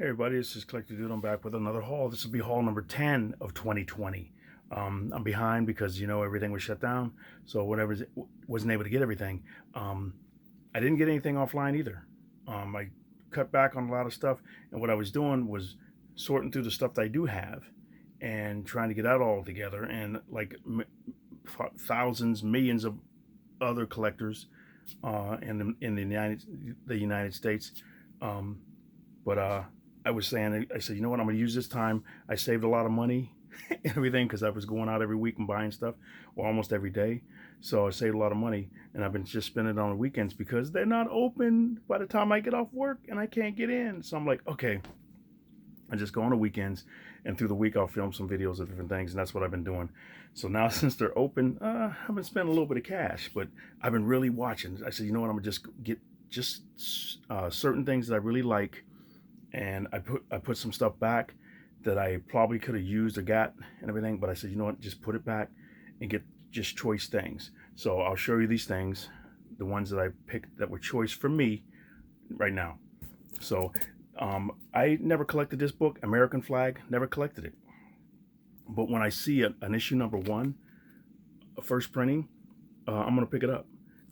Hey everybody, this is Collector Dude. I'm back with another haul. This will be haul number 10 of 2020. I'm behind because, everything was shut down. So whatever, wasn't able to get everything. I didn't get anything offline either. I cut back on a lot of stuff. And what I was doing was sorting through the stuff that I do have and trying to get that all together. And like thousands, millions of other collectors in the United States. But I was saying, I said, you know what, I'm going to use this time. I saved a lot of money and everything because I was going out every week and buying stuff, or almost every day. So I saved a lot of money, and I've been just spending it on the weekends because they're not open by the time I get off work and I can't get in. So I'm like, okay, I just go on the weekends, and through the week I'll film some videos of different things, and that's what I've been doing. So now since they're open, I've been spending a little bit of cash, but I've been really watching. I said, you know what, I'm going to just get certain things that I really like, and I put some stuff back that I probably could have used or got and everything, but I said, you know what, just put it back and get just choice things. So I'll show you these things, the ones that I picked that were choice for me right now. So I never collected this book, American Flagg, never collected it. But when I see an issue number 1, a first printing, I'm going to pick it up.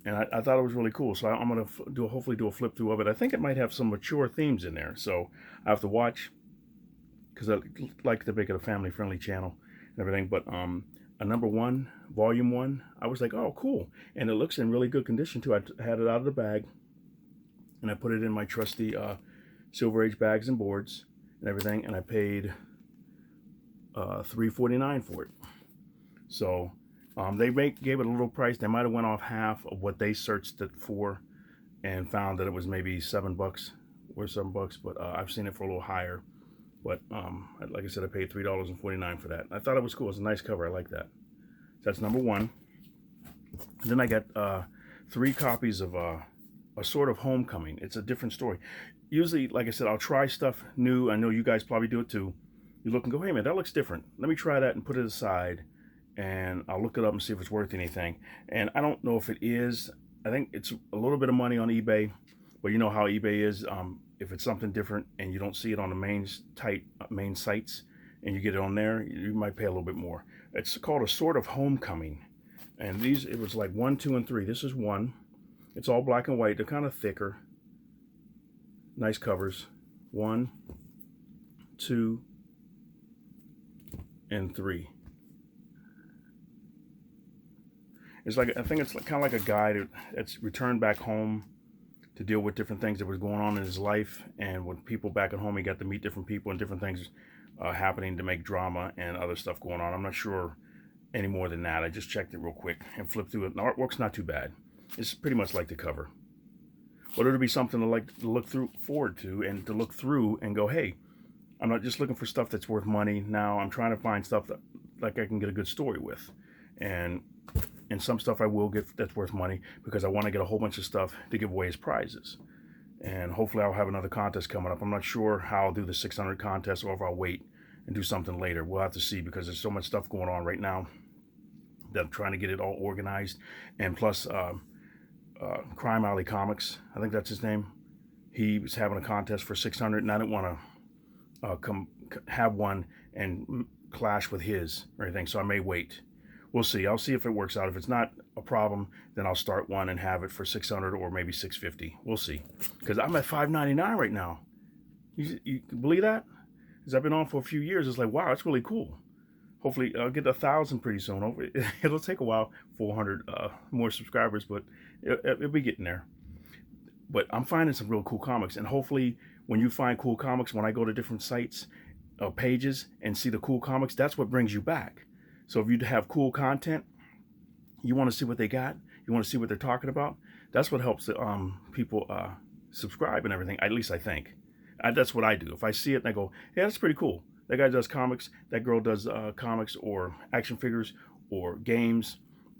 And I thought it was really cool, so I'm going to hopefully do a flip through of it. I think it might have some mature themes in there, so I have to watch, because I like to make it a family-friendly channel and everything. But a number 1, volume 1, I was like, oh, cool. And it looks in really good condition, too. I had it out of the bag, and I put it in my trusty Silver Age bags and boards and everything, and I paid $3.49 for it. So they gave it a little price. They might have went off half of what they searched it for and found that it was maybe $7 or $7, but I've seen it for a little higher. But like I said, I paid $3.49 for that. I thought it was cool. It's a nice cover. I like that. So that's number 1. And then I got 3 copies of A Sort of Homecoming. It's a different story. Usually, like I said, I'll try stuff new. I know you guys probably do it too. You look and go, hey man, that looks different. Let me try that and put it aside, and I'll look it up and see if it's worth anything. And I don't know if it is. I think it's a little bit of money on eBay, but you know how eBay is. If it's something different and you don't see it on the main sites and you get it on there, you might pay a little bit more. It's called A Sort of Homecoming. And these, it was like 1, 2, and 3. This is 1. It's all black and white. They're kind of thicker. Nice covers. 1, 2, and 3. It's like, I think it's kind of like a guy that's returned back home to deal with different things that was going on in his life, and with people back at home, he got to meet different people and different things happening to make drama and other stuff going on. I'm not sure any more than that. I just checked it real quick and flipped through it. The artwork's not too bad. It's pretty much like the cover. But it'll be something to look forward to, and to look through and go, hey, I'm not just looking for stuff that's worth money. Now I'm trying to find stuff that like I can get a good story with, and some stuff I will get that's worth money, because I want to get a whole bunch of stuff to give away as prizes. And hopefully I'll have another contest coming up. I'm not sure how I'll do the 600 contest, or if I'll wait and do something later. We'll have to see, because there's so much stuff going on right now that I'm trying to get it all organized. And plus Crime Alley Comics, I think that's his name, he was having a contest for 600, and I didn't want to have one and clash with his or anything, so I may wait. We'll see. I'll see if it works out. If it's not a problem, then I'll start one and have it for 600 or maybe 650. We'll see, because I'm at $5.99 right now. You believe that? Because I've been on for a few years. It's like, wow, it's really cool. Hopefully I'll get 1,000 pretty soon. It'll take a while, 400 more subscribers, but it'll be getting there. But I'm finding some real cool comics, and hopefully when you find cool comics, when I go to different sites, pages, and see the cool comics, that's what brings you back. So if you have cool content, you want to see what they got, you want to see what they're talking about, that's what helps the, people subscribe and everything, at least I think. That's what I do. If I see it and I go, yeah, that's pretty cool. That guy does comics, that girl does comics or action figures or games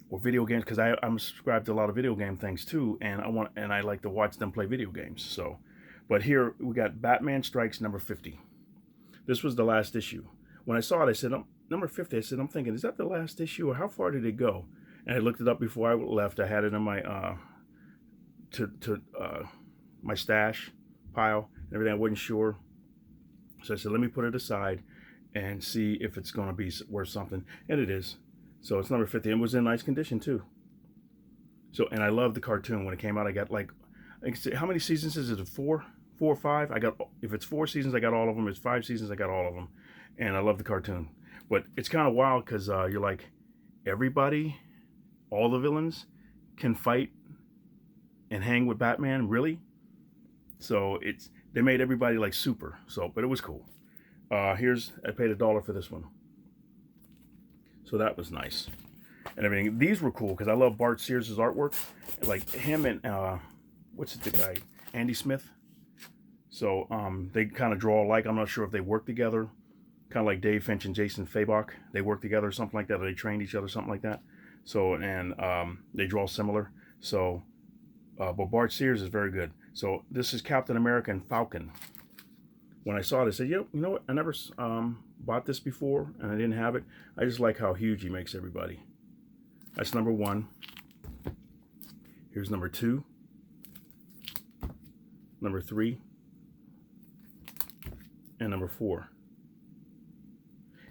or video games, because I'm subscribed to a lot of video game things too, and I like to watch them play video games. So, but here we got Batman Strikes number 50. This was the last issue. When I saw it, I said, number 50, I said, I'm thinking, is that the last issue, or how far did it go? And I looked it up before I left. I had it in my my stash pile and everything. I wasn't sure. So I said, let me put it aside and see if it's going to be worth something. And it is. So it's number 50. It was in nice condition too. So, and I love the cartoon. When it came out, I got like, how many seasons is it? 4 or 5? I got, if it's 4 seasons, I got all of them. If it's 5 seasons, I got all of them. And I love the cartoon. But it's kind of wild because you're like, everybody, all the villains can fight and hang with Batman, really? So they made everybody like super. So, but it was cool. I paid $1 for this one. So that was nice. And everything. These were cool because I love Bart Sears' artwork. Like him and, what's the guy? Andy Smith. So they kind of draw alike. I'm not sure if they work together. Kind of like Dave Finch and Jason Fabok. They work together or something like that. Or they trained each other, something like that. So, and they draw similar. So, but Bart Sears is very good. So this is Captain America and Falcon. When I saw it, I said, you know what? I never bought this before, and I didn't have it. I just like how huge he makes everybody. That's number 1. Here's number 2. Number 3. And number 4.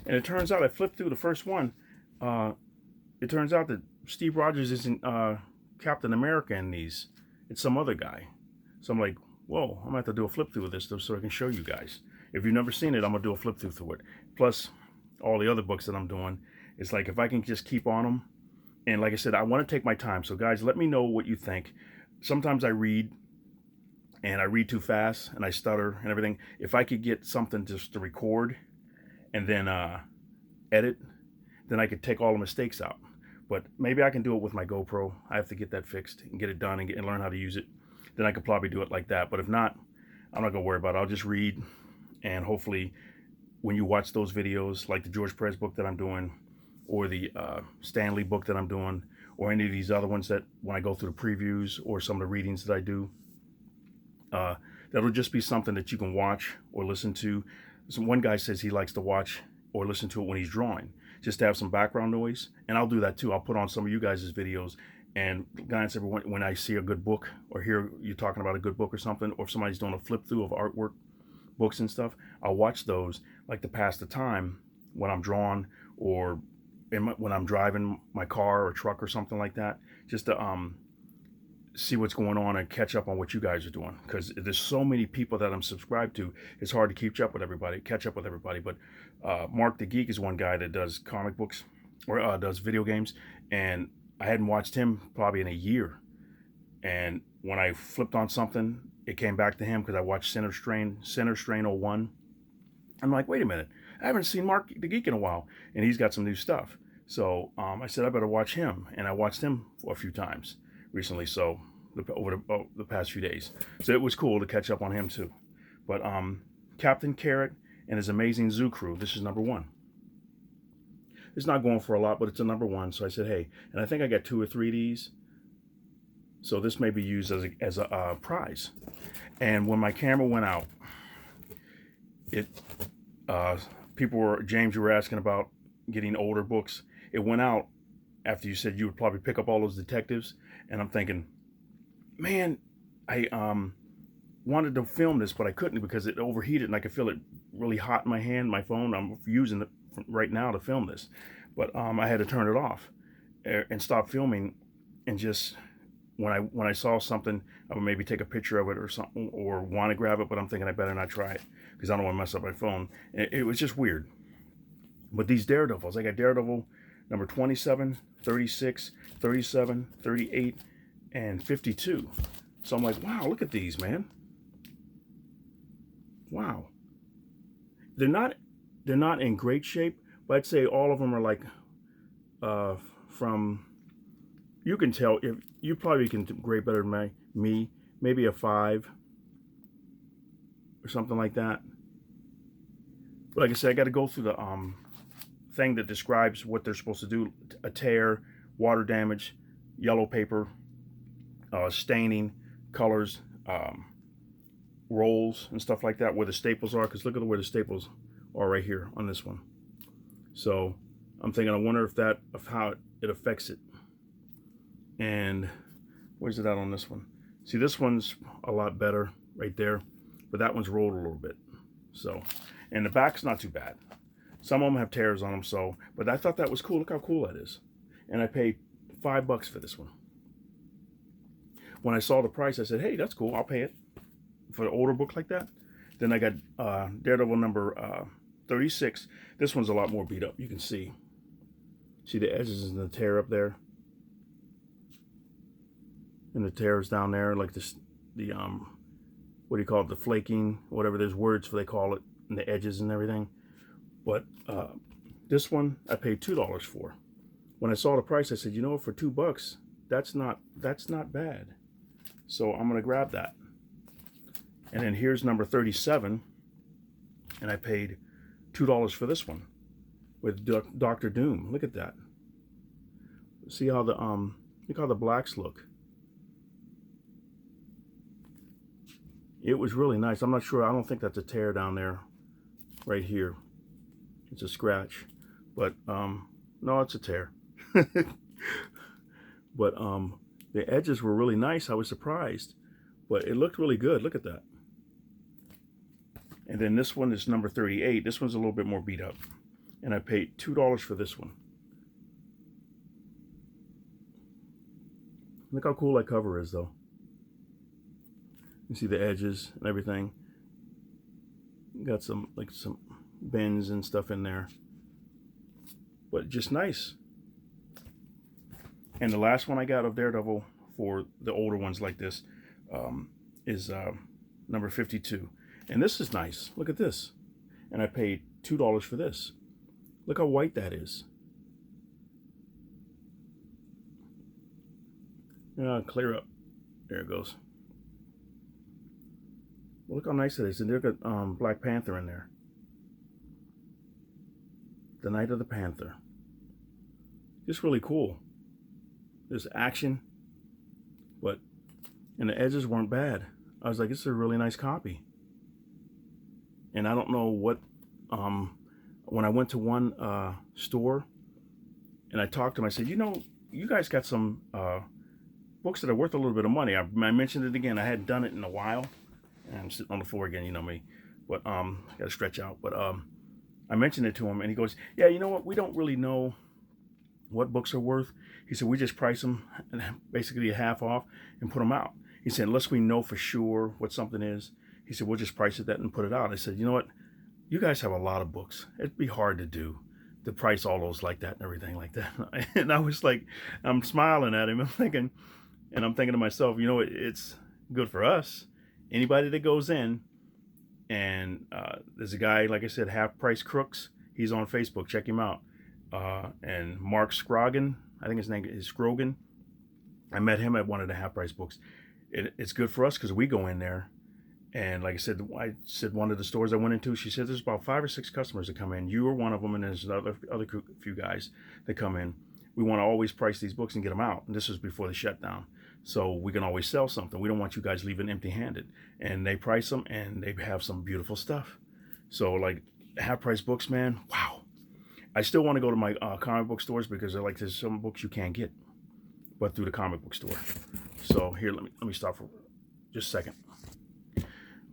And it turns out, I flipped through the first one. It turns out that Steve Rogers isn't Captain America in these. It's some other guy. So I'm like, whoa, I'm going to have to do a flip through of this so I can show you guys. If you've never seen it, I'm going to do a flip through it. Plus, all the other books that I'm doing. It's like, if I can just keep on them. And like I said, I want to take my time. So guys, let me know what you think. Sometimes I read, and I read too fast, and I stutter and everything. If I could get something just to record, and then edit, then I could take all the mistakes out. But maybe I can do it with my GoPro. I have to get that fixed and get it done and learn how to use it. Then I could probably do it like that. But if not, I'm not going to worry about it. I'll just read. And hopefully when you watch those videos, like the George Perez book that I'm doing, or the Stan Lee book that I'm doing, or any of these other ones that when I go through the previews or some of the readings that I do, that'll just be something that you can watch or listen to. So one guy says he likes to watch or listen to it when he's drawing, just to have some background noise. And I'll do that too. I'll put on some of you guys' videos. And guys, when I see a good book or hear you talking about a good book or something, or if somebody's doing a flip through of artwork, books and stuff, I'll watch those like to pass the time when I'm drawing, or when I'm driving my car or truck or something like that, just to see what's going on and catch up on what you guys are doing. Because there's so many people that I'm subscribed to, it's hard to catch up with everybody. But Mark the Geek is one guy that does comic books or does video games, and I hadn't watched him probably in a year. And when I flipped on something, it came back to him because I watched Center Strain 01. I'm like, wait a minute, I haven't seen Mark the Geek in a while, and he's got some new stuff. So I said I better watch him, and I watched him for a few times recently. So over the past few days, so it was cool to catch up on him too. But Captain Carrot and his amazing zoo crew. This is number 1. It's not going for a lot, but it's a number 1. So I said, hey, and I think I got 2 or 3 of these. So this may be used as a prize. And when my camera went out, James, you were asking about getting older books. It went out after you said you would probably pick up all those detectives. And I'm thinking, man, I wanted to film this, but I couldn't because it overheated and I could feel it really hot in my hand, my phone. I'm using it right now to film this. But I had to turn it off and stop filming, and just when I saw something, I would maybe take a picture of it or something, or want to grab it, but I'm thinking I better not try it because I don't want to mess up my phone. And it was just weird. But these Daredevils, I got Daredevil number 27, 36, 37, 38, and 52. So I'm like, wow, look at these, man. Wow. They're not in great shape, but I'd say all of them are like from, you can tell, if you probably can grade better than me, maybe a 5 or something like that. But like I said, I got to go through the thing that describes what they're supposed to do: a tear, water damage, yellow paper, staining, colors, rolls and stuff like that, where the staples are, because look at where the staples are right here on this one. So I'm thinking, I wonder if how it affects it. And where's it at on this one? See, this one's a lot better right there, but that one's rolled a little bit. So, And the back's not too bad. Some of them have tears on them, so, but I thought that was cool. Look how cool that is. And I paid $5 for this one. When I saw the price, I said, hey, that's cool. I'll pay it for an older book like that. Then I got Daredevil number 36. This one's a lot more beat up. You can see the edges and the tear up there. And the tears down there, like this, the, what do you call it? The flaking, whatever, there's words for, they call it, and the edges and everything. But this one I paid $2 for. When I saw the price, I said, you know, for $2, that's not bad. So I'm gonna grab that. And then here's number 37, and I paid $2 for this one with Dr. Doom. Look at that. See how the look how the blacks look. It was really nice. I'm not sure. I don't think that's a tear down there, right here. It's a scratch, but no, it's a tear. But the edges were really nice. I was surprised, but it looked really good. Look at that. And then this one is number 38. This one's a little bit more beat up, and I paid $2 for this one. Look how cool that cover is, though. You see the edges and everything. Got some bends and stuff in there, but just nice. And the last one I got of Daredevil for the older ones like this is number 52. And this is nice. Look at this. And I paid $2 for this. Look how white that is. Clear up. There it goes. Well, look how nice it is. And they've got Black Panther in there. The Night of the Panther. Just really cool. There's action, and the edges weren't bad. I was like, this is a really nice copy. And I don't know what, when I went to one store and I talked to them, I said, you know, you guys got some books that are worth a little bit of money. I mentioned it again. I hadn't done it in a while. And I'm sitting on the floor again, you know me. But I got to stretch out. But I mentioned it to him, and he goes, yeah, you know what? We don't really know what books are worth. He said, we just price them basically half off and put them out. He said, unless we know for sure what something is, he said, we'll just price it that and put it out. I said, you know what? You guys have a lot of books. It'd be hard to do, to price all those like that and everything like that. And I was like, I'm smiling at him. I'm thinking to myself, you know, it's good for us. Anybody that goes in, and there's a guy, like I said, Half Price Crooks. He's on Facebook. Check him out. And Mark Scroggin, I think his name is Scroggin. I met him at one of the Half Price books. It's good for us because we go in there, and like I said one of the stores I went into, she said there's about 5 or 6 customers that come in. You are one of them, and there's other few guys that come in. We want to always price these books and get them out. And this was before the shutdown, so we can always sell something. We don't want you guys leaving empty-handed. And they price them, and they have some beautiful stuff. So like Half Price books, man, wow. I still want to go to my comic book stores because there's some books you can't get, but through the comic book store. So here, let me stop for just a second.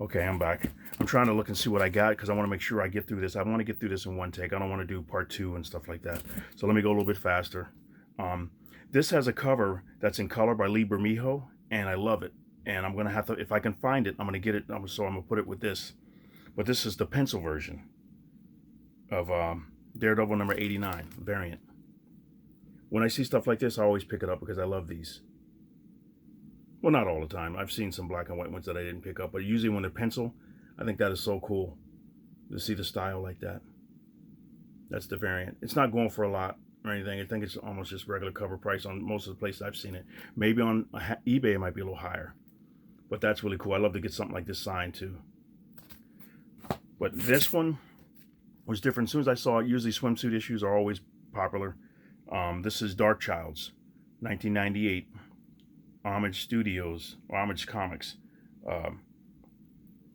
Okay, I'm back. I'm trying to look and see what I got because I want to make sure I get through this. I want to get through this in one take. I don't want to do part 2 and stuff like that. So let me go a little bit faster. This has a cover that's in color by Lee Bermejo, and I love it. And I'm going to have to, if I can find it, I'm going to get it. So I'm going to put it with this. But this is the pencil version of Daredevil number 89 variant. When I see stuff like this, I always pick it up because I love these. Well, not all the time. I've seen some black and white ones that I didn't pick up, but usually when they're pencil, I think that is so cool to see the style like that. That's the variant. It's not going for a lot or anything. I think it's almost just regular cover price on most of the places I've seen it. Maybe on eBay it might be a little higher, but that's really cool. I love to get something like this signed too. But this one was different. As soon as I saw it, usually swimsuit issues are always popular. This is Dark Child's 1998 Homage Studios, or Homage Comics,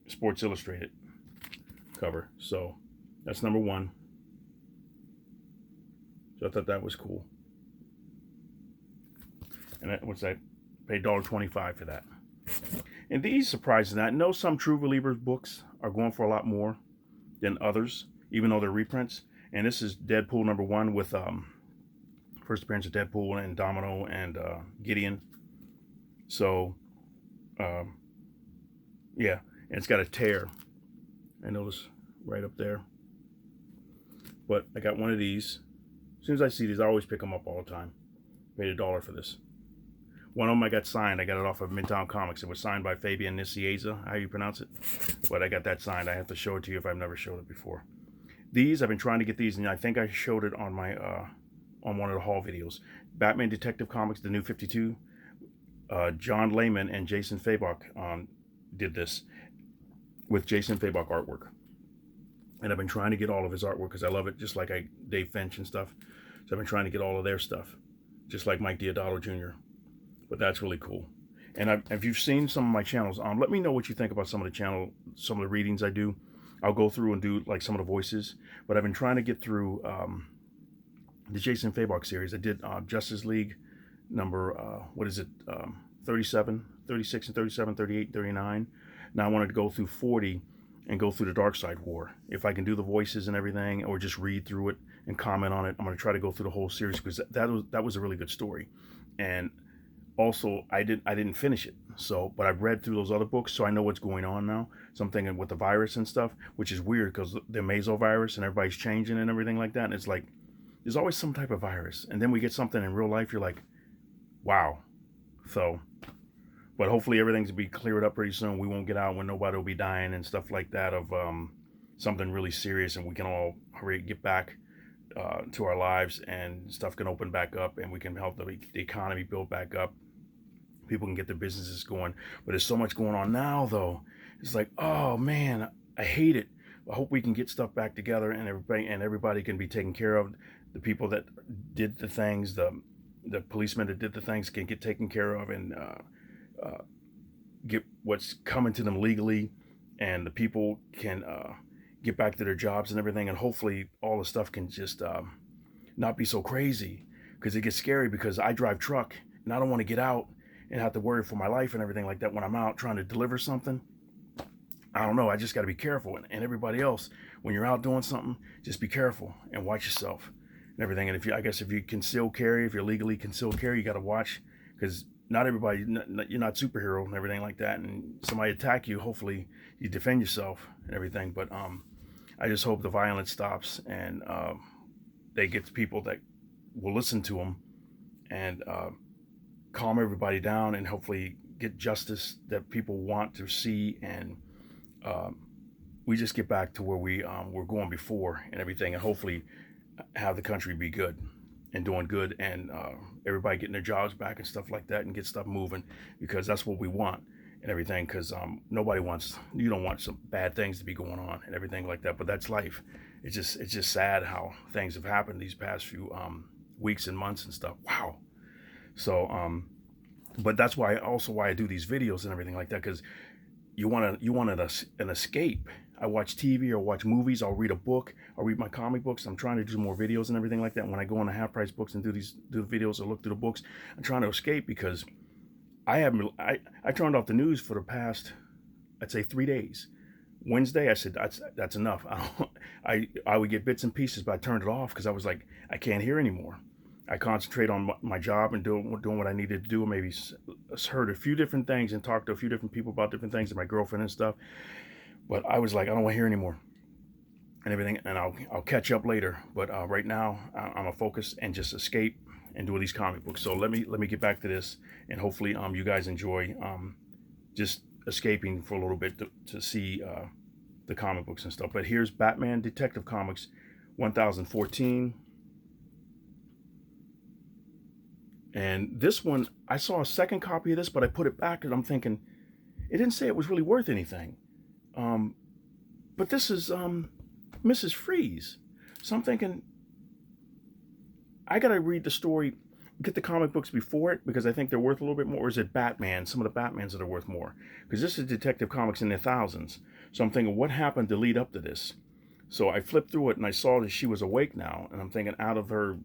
Sports Illustrated cover. So that's number 1. So I thought that was cool. And that was, I paid $1.25 for that. And these, surprising that, I know some True Believers books are going for a lot more. than others, even though they're reprints. And this is Deadpool #1 with first appearance of Deadpool and Domino and Gideon. So yeah, and it's got a tear. I notice right up there. But I got one of these. As soon as I see these, I always pick them up all the time. Paid $1 for this. One of them I got signed. I got it off of Midtown Comics. It was signed by Fabian Nicieza, how you pronounce it. But I got that signed. I have to show it to you if I've never showed it before. These, I've been trying to get these, and I think I showed it on my on one of the haul videos. Batman Detective Comics, the New 52. John Layman and Jason Fabok did this with Jason Fabok artwork. And I've been trying to get all of his artwork because I love it, just like Dave Finch and stuff. So I've been trying to get all of their stuff, just like Mike Deodato Jr. But that's really cool. And if you've seen some of my channels, let me know what you think about some of the readings I do. I'll go through and do like some of the voices. But I've been trying to get through the Jason Fabok series. I did Justice League number, 37, 36 and 37, 38, 39. Now I wanted to go through 40 and go through the Dark Side War. If I can do the voices and everything, or just read through it and comment on it, I'm going to try to go through the whole series because that was a really good story. And also, I didn't finish it. So, but I've read through those other books, so I know what's going on now. So I'm thinking with the virus and stuff, which is weird because the mesovirus and everybody's changing and everything like that. And it's like there's always some type of virus, and then we get something in real life. You're like, wow. So. But hopefully everything's be cleared up pretty soon. We won't get out when nobody will be dying and stuff like that of something really serious, and we can all hurry get back to our lives, and stuff can open back up, and we can help the economy build back up. People can get their businesses going. But there's so much going on now, though. It's like, oh man, I hate it. I hope we can get stuff back together, and everybody can be taken care of. The people that did the things, the policemen that did the things can get taken care of, and get what's coming to them legally, and the people can get back to their jobs and everything, and hopefully all the stuff can just not be so crazy, because it gets scary because I drive truck and I don't want to get out and have to worry for my life and everything like that when I'm out trying to deliver something. I don't know, I just got to be careful, and everybody else, when you're out doing something, just be careful and watch yourself and everything. And if you conceal carry, if you're legally concealed carry, you got to watch, because not everybody, you're not superhero and everything like that, and somebody attack you, hopefully you defend yourself and everything. But I just hope the violence stops, and they get the people that will listen to them, and calm everybody down, and hopefully get justice that people want to see, and we just get back to where we were going before and everything, and hopefully have the country be good and doing good, and everybody getting their jobs back and stuff like that, and get stuff moving, because that's what we want and everything. Because you don't want some bad things to be going on and everything like that. But that's life. It's just sad how things have happened these past few weeks and months and stuff. Wow. So but that's why I do these videos and everything like that, because you want an escape. I watch TV or watch movies. I'll read a book. I'll read my comic books. I'm trying to do more videos and everything like that. When I go on the half price books and do the videos or look through the books, I'm trying to escape, because I turned off the news for the past, I'd say 3 days. Wednesday, I said that's enough. I would get bits and pieces, but I turned it off because I was like, I can't hear anymore. I concentrate on my job and doing what I needed to do. Maybe heard a few different things and talked to a few different people about different things, and my girlfriend and stuff. But I was like, I don't want to hear anymore and everything, and I'll catch up later. But right now, I'm gonna focus and just escape and do these comic books. So let me get back to this, and hopefully you guys enjoy just escaping for a little bit to see the comic books and stuff. But here's Batman Detective Comics 1014. And this one, I saw a second copy of this, but I put it back and I'm thinking, it didn't say it was really worth anything. But this is Mrs. Freeze. So I'm thinking, I gotta read the story, get the comic books before it, because I think they're worth a little bit more. Or is it Batman? Some of the Batmans that are worth more, because this is Detective Comics in the thousands. So I'm thinking, what happened to lead up to this? So I flipped through it and I saw that she was awake now, and I'm thinking, out of her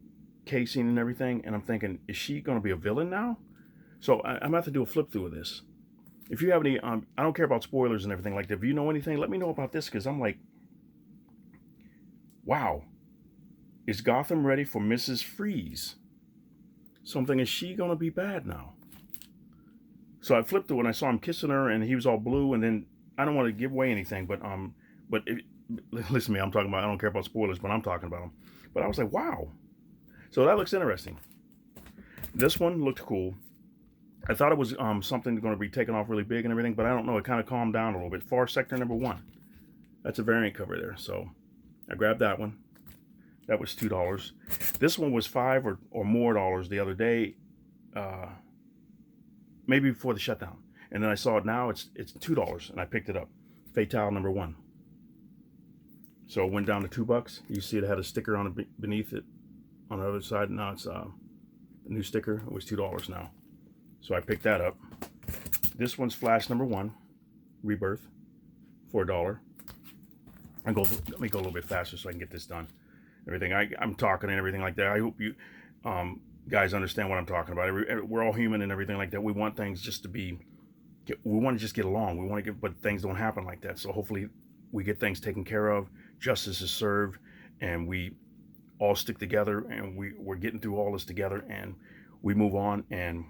casing and everything, and I'm thinking, is she going to be a villain now? So I'm going to have to do a flip through of this. If you have any, I don't care about spoilers and everything like that. If you know anything, let me know about this, because I'm like, wow, is Gotham ready for Mrs. Freeze? So I'm thinking, is she going to be bad now? So I flipped through and I saw him kissing her and he was all blue. And then I don't want to give away anything, but listen to me, I'm talking about, I don't care about spoilers, but I'm talking about him. But I was like, wow. So that looks interesting. This one looked cool. I thought it was something going to be taken off really big and everything, but I don't know. It kind of calmed down a little bit. Far Sector #1. That's a variant cover there. So I grabbed that one. That was $2. This one was $5 or more the other day, maybe before the shutdown. And then I saw it now. It's $2, and I picked it up. Fatale #1. So it went down to $2. You see it had a sticker on it beneath it on the other side. Now it's a new sticker. It was $2 now. So I picked that up. This one's Flash #1, Rebirth, for $1. Let me go a little bit faster so I can get this done. Everything I'm talking and everything like that. I hope you guys understand what I'm talking about. We're all human and everything like that. We want things just to be. We want to just get along. We want to but things don't happen like that. So hopefully we get things taken care of. Justice is served, and we all stick together, and we're getting through all this together, and we move on and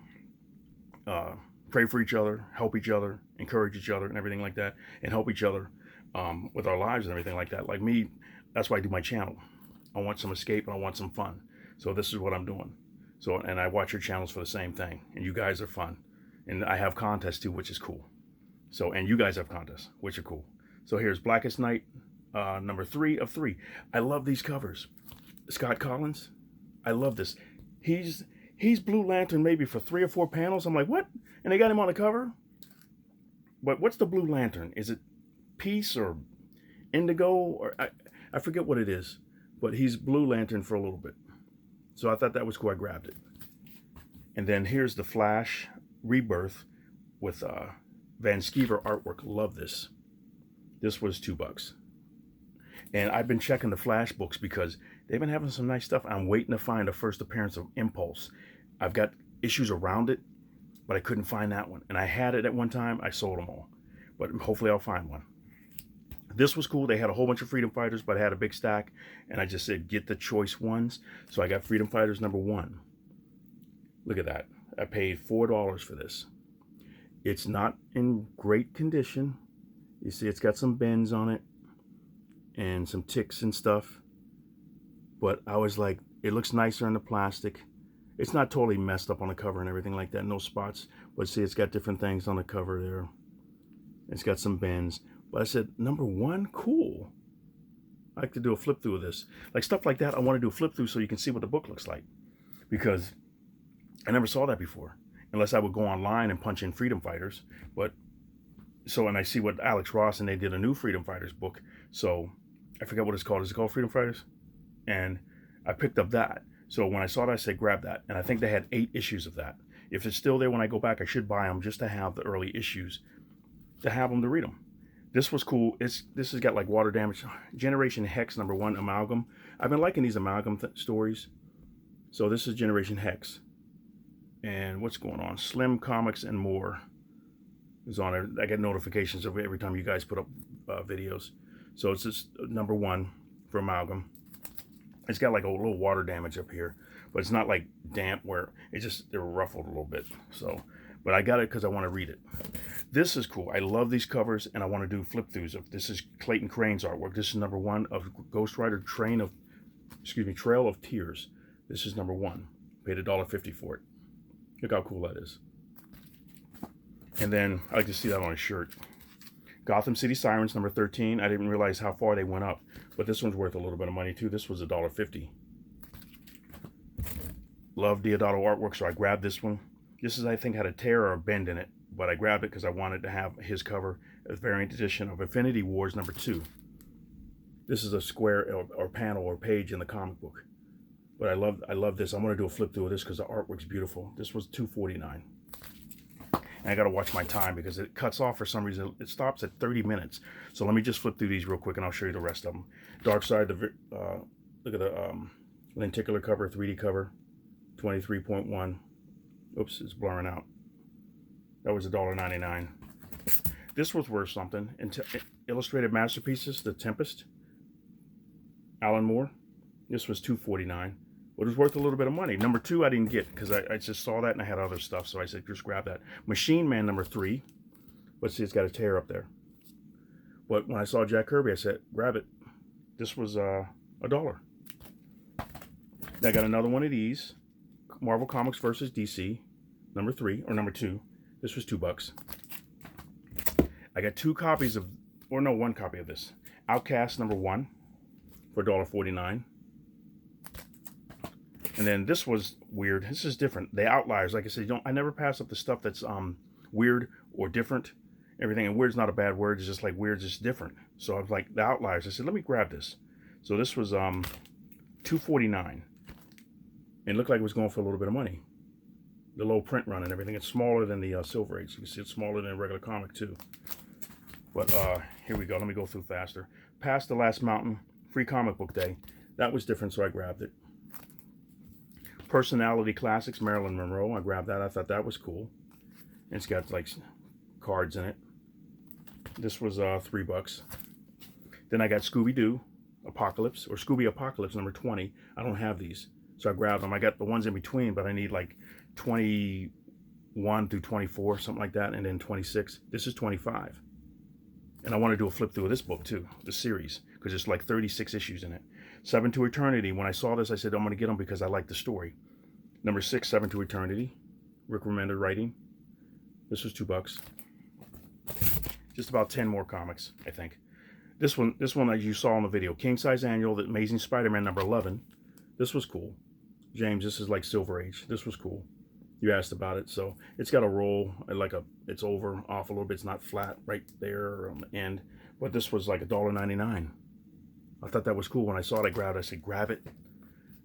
pray for each other, help each other, encourage each other, and everything like that, and help each other with our lives and everything like that. Like me, that's why I do my channel. I want some escape and I want some fun. So this is what I'm doing. So, and I watch your channels for the same thing. And you guys are fun. And I have contests too, which is cool. So, and you guys have contests, which are cool. So here's Blackest Night, #3 of 3. I love these covers. Scott Collins, I love this. He's Blue Lantern maybe for 3 or 4 panels. I'm like, what? And they got him on the cover? But what's the Blue Lantern? Is it Peace or Indigo? Or I forget what it is. But he's Blue Lantern for a little bit. So I thought that was cool. I grabbed it. And then here's the Flash Rebirth with Van Skeever artwork. Love this. This was $2. And I've been checking the Flash books because they've been having some nice stuff. I'm waiting to find the first appearance of Impulse. I've got issues around it, but I couldn't find that one. And I had it at one time. I sold them all. But hopefully I'll find one. This was cool. They had a whole bunch of Freedom Fighters, but I had a big stack. And I just said, get the choice ones. So I got Freedom Fighters #1. Look at that. I paid $4 for this. It's not in great condition. You see, it's got some bends on it and some ticks and stuff. But I was like, it looks nicer in the plastic. It's not totally messed up on the cover and everything like that. No spots. But see, it's got different things on the cover there. It's got some bends. But I said, #1, cool. I like to do a flip through of this. Like stuff like that, I want to do a flip through so you can see what the book looks like. Because I never saw that before. Unless I would go online and punch in Freedom Fighters. And I see what Alex Ross, and they did a new Freedom Fighters book. So I forget what it's called. Is it called Freedom Fighters? And I picked up that. So when I saw that, I said, grab that. And I think they had 8 issues of that. If it's still there when I go back, I should buy them just to have the early issues. To have them to read them. This was cool. This has got like water damage. Generation Hex #1 amalgam. I've been liking these amalgam stories. So this is Generation Hex. And what's going on? Slim Comics and More is on it. I get notifications of every time you guys put up videos. So it's just #1 for amalgam. It's got like a little water damage up here, but it's not like damp where they're ruffled a little bit. So, but I got it because I want to read it. This is cool. I love these covers, and I want to do flip throughs of. This is Clayton Crane's artwork. This is #1 of Ghost Rider Trail of Tears. This is #1. Paid $1.50 for it. Look how cool that is. And then I like to see that on a shirt. Gotham City Sirens #13. I didn't realize how far they went up, but this one's worth a little bit of money too. This was $1.50. Love Diodato artwork, so I grabbed this one. This is, I think, had a tear or a bend in it, but I grabbed it because I wanted to have his cover, a variant edition of Infinity Wars #2. This is a square or panel or page in the comic book. But I love this. I'm going to do a flip through of this because the artwork's beautiful. This was $2.49. And I got to watch my time because it cuts off for some reason. It stops at 30 minutes. So let me just flip through these real quick and I'll show you the rest of them. Dark Side, look at the lenticular cover, 3D cover, 23.1. Oops, it's blurring out. That was $1.99. This was worth something. Illustrated Masterpieces, The Tempest. Alan Moore. This was $2.49. But it was worth a little bit of money. Number 2 I didn't get because I just saw that and I had other stuff. So I said, just grab that. Machine Man number 3. Let's see, it's got a tear up there. But when I saw Jack Kirby, I said, grab it. This was $1. I got another one of these. Marvel Comics versus DC. Number 3, or number 2. This was $2. I got 2 copies of, or no, 1 copy of this. Outcast number 1 for $1.49. And then this was weird. This is different. The Outliers, like I said, I never pass up the stuff that's weird or different. Everything, and weird's not a bad word. It's just like weird's just different. So I was like, the Outliers. I said, let me grab this. So this was $2.49. It looked like it was going for a little bit of money. The low print run and everything. It's smaller than the Silver Age. You can see it's smaller than a regular comic too. But here we go. Let me go through faster. Past the Last Mountain, free comic book day. That was different, so I grabbed it. Personality Classics, Marilyn Monroe. I grabbed that. I thought that was cool. And it's got like cards in it. This was $3. Then I got Scooby-Doo Apocalypse, or Scooby Apocalypse number 20. I don't have these, so I grabbed them. I got the ones in between, but I need like 21 through 24, something like that, and then 26. This is 25. And I want to do a flip through of this book too, the series, because there's like 36 issues in it. 7 to Eternity. When I saw this, I said, I'm going to get them because I like the story. Number 6, 7 to Eternity. Rick Remender writing. This was $2. Just about 10 more comics, I think. This one as you saw in the video, King Size Annual, The Amazing Spider-Man number 11. This was cool. James, this is like Silver Age. This was cool. You asked about it, so it's got a roll, it's over, off a little bit. It's not flat right there on the end, but this was like $1.99. I thought that was cool. When I saw it, I grabbed it. I said, grab it.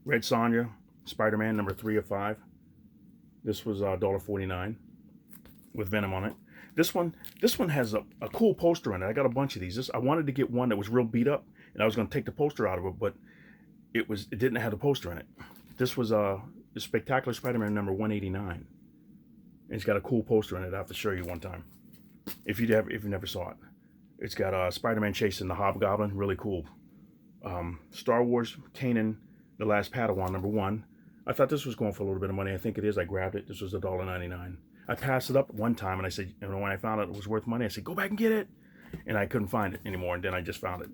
Red Sonja, Spider-Man number 3 of 5. This was $1.49 with Venom on it. This one has a cool poster in it. I got a bunch of these. I wanted to get one that was real beat up, and I was going to take the poster out of it, but it didn't have the poster in it. This was Spectacular Spider-Man number 189. And it's got a cool poster in it. I have to show you one time if you never saw it. It's got Spider-Man chasing the Hobgoblin, really cool. Star Wars Kanan, The Last Padawan number 1. I thought this was going for a little bit of money. I think it is. I grabbed it. This was $1.99. I passed it up one time, and I said, and when I found out it was worth money, I said, go back and get it. And I couldn't find it anymore, and then I just found it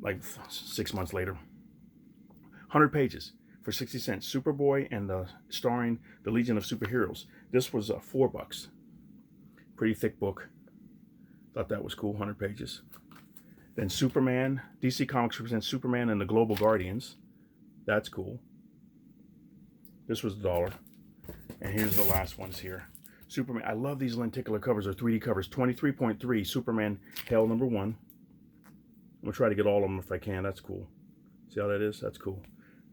like 6 months later. 100 pages for 60 cents. Superboy and starring the Legion of Superheroes. This was $4. Pretty thick book. Thought that was cool. 100 pages. Then Superman. DC Comics presents Superman and the Global Guardians. That's cool. This was $1. And here's the last ones here. Superman. I love these lenticular covers or 3D covers. 23.3 Superman Hell number 1. I'm gonna try to get all of them if I can. That's cool. See how that is? That's cool.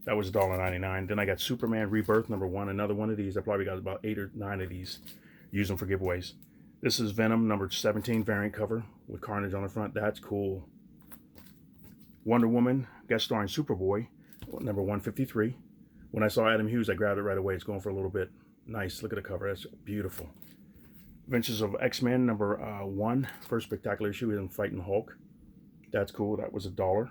That was $1.99. Then I got Superman Rebirth number 1. Another one of these. I probably got about 8 or 9 of these. Use them for giveaways. This is Venom number 17 variant cover with Carnage on the front. That's cool. Wonder Woman guest starring Superboy number 153. When I saw Adam Hughes, I grabbed it right away. It's going for a little bit. Nice. Look at the cover. That's beautiful. Adventures of X-Men number 1. First spectacular issue with him fighting Hulk. That's cool. That was $1.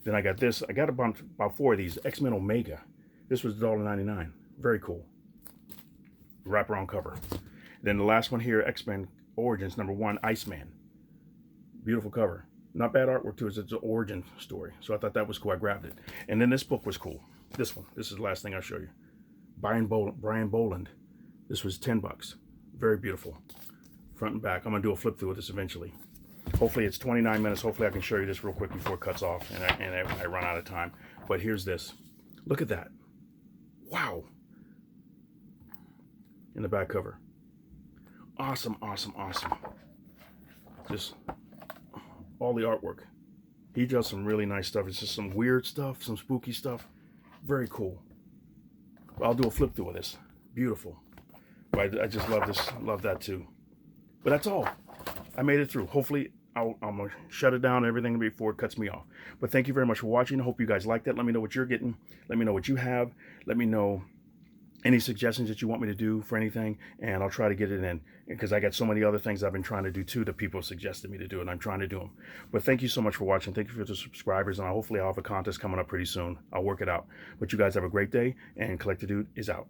Then I got this. I got about 4 of these. X-Men Omega. This was $1.99. Very cool. Wraparound cover. Then the last one here, X-Men Origins number 1, Iceman. Beautiful cover. Not bad artwork too. It's an origin story. So I thought that was cool. I grabbed it. And then this book was cool. This one. This is the last thing I'll show you. Brian Bolland. This was $10. Very beautiful. Front and back. I'm going to do a flip through with this eventually. Hopefully it's 29 minutes. Hopefully I can show you this real quick before it cuts off and I run out of time. But here's this. Look at that. Wow. In the back cover. Awesome, awesome, awesome. Just all the artwork. He does some really nice stuff. It's just some weird stuff, some spooky stuff. Very cool. I'll do a flip through of this. Beautiful. But I just love this. Love that too. But that's all. I made it through. Hopefully I'm going to shut it down and everything before it cuts me off. But thank you very much for watching. I hope you guys liked that. Let me know what you're getting. Let me know what you have. Let me know any suggestions that you want me to do for anything, and I'll try to get it in, because I got so many other things I've been trying to do too that people suggested me to do, and I'm trying to do them. But thank you so much for watching. Thank you for the subscribers, and hopefully I'll have a contest coming up pretty soon. I'll work it out. But you guys have a great day, and Collector Dude is out.